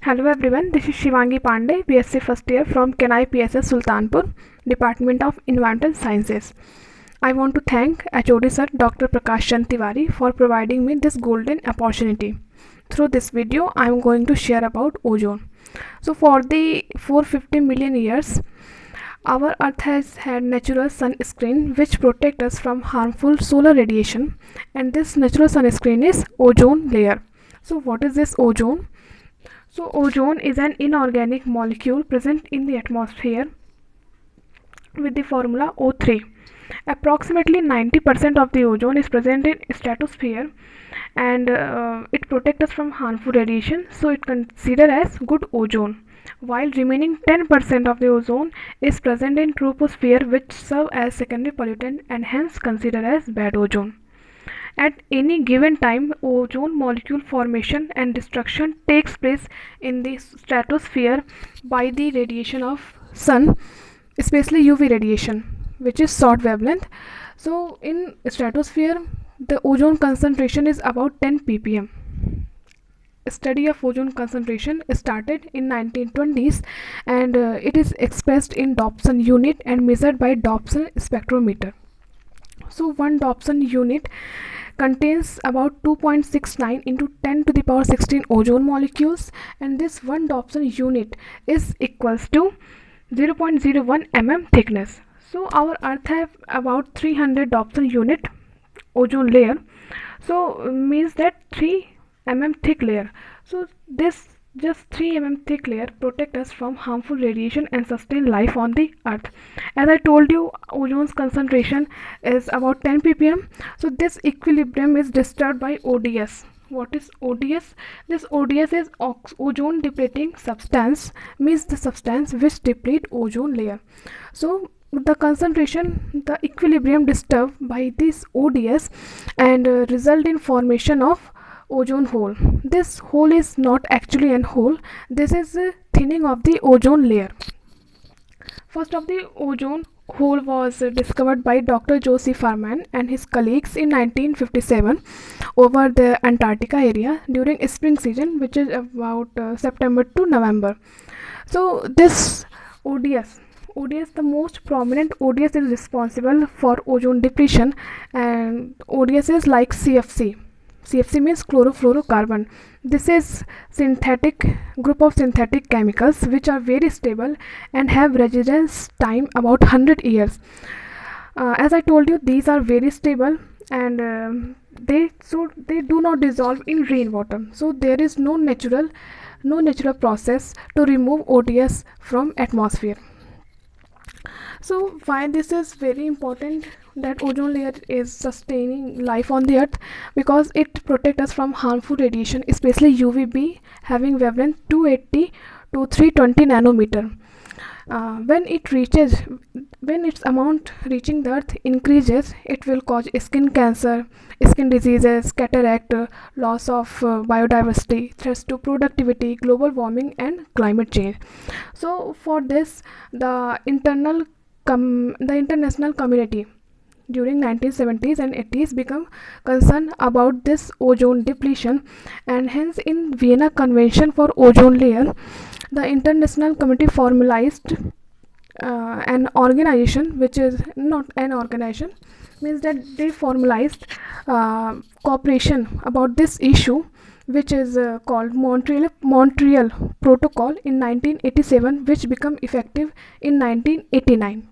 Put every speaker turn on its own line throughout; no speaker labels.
Hello everyone, this is Shivangi Pandey, BSc first year from Kenai PSS Sultanpur, Department of Environmental Sciences. I want to thank HOD Sir Dr. Prakash Chand Tiwari for providing me this golden opportunity. Through this video, I am going to share about ozone. So for the 450 million years, our Earth has had natural sunscreen which protect us from harmful solar radiation, and this natural sunscreen is ozone layer. So what is this ozone? So ozone is an inorganic molecule present in the atmosphere with the formula O3. Approximately 90% of the ozone is present in stratosphere, and it protects us from harmful radiation, so it considered as good ozone, while remaining 10% of the ozone is present in troposphere, which serve as secondary pollutant and hence considered as bad ozone. At any given time, ozone molecule formation and destruction takes place in the stratosphere by the radiation of sun, especially UV radiation, which is short wavelength. So in stratosphere, the ozone concentration is about 10 ppm. Study of ozone concentration started in 1920s, and it is expressed in Dobson unit and measured by Dobson spectrometer. So one Dobson unit contains about 2.69 into 10 to the power 16 ozone molecules, and this one Dobson unit is equals to 0.01 mm thickness. So our Earth have about 300 Dobson unit ozone layer, so means that 3 mm thick layer. So this just 3 mm thick layer protect us from harmful radiation and sustain life on the Earth. As I told you, ozone's concentration is about 10 ppm. So this equilibrium is disturbed by ODS. What is ODS? This ODS is ozone depleting substance, means the substance which deplete ozone layer. So the concentration, the equilibrium disturbed by this ODS and result in formation of ozone hole. This hole is not actually an hole, this is a thinning of the ozone layer. First of the ozone hole was discovered by Dr. Joseph Farman and his colleagues in 1957 over the Antarctica area during spring season, which is about September to November. So this ODS, the most prominent ODS is responsible for ozone depletion, and ODS is like CFC. CFC means chlorofluorocarbon. This is synthetic group of synthetic chemicals which are very stable and have residence time about 100 years. As I told you, these are very stable, and they do not dissolve in rainwater. So there is no natural process to remove ODS from atmosphere. So why this is very important, that ozone layer is sustaining life on the Earth? Because it protects us from harmful radiation, especially UVB having wavelength 280 to 320 nanometer. When its amount reaching the Earth increases, it will cause skin cancer, skin diseases, cataract, loss of biodiversity, threats to productivity, global warming and climate change. So for this, the international community during 1970s and 80s become concerned about this ozone depletion, and hence in Vienna Convention for Ozone Layer, the international community formalized an organization, which is not an organization, means that they formalized cooperation about this issue, which is called Montreal Protocol in 1987, which became effective in 1989.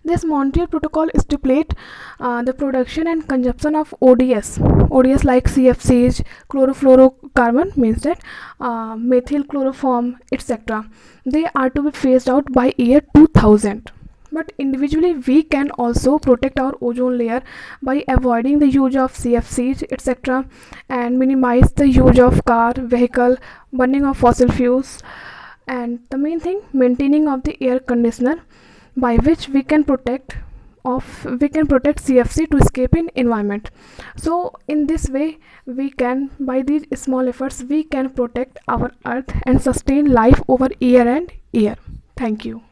This Montreal Protocol stipulates the production and consumption of ODS like CFCs, chlorofluorocarbon, means that methyl chloroform, etc. They are to be phased out by year 2000. But individually, we can also protect our ozone layer by avoiding the use of CFCs, etc., and minimize the use of car, vehicle, burning of fossil fuels, and the main thing, maintaining of the air conditioner, by which we can protect CFC to escape in environment. So in this way, we can, by these small efforts, we can protect our Earth and sustain life over year and year. Thank you.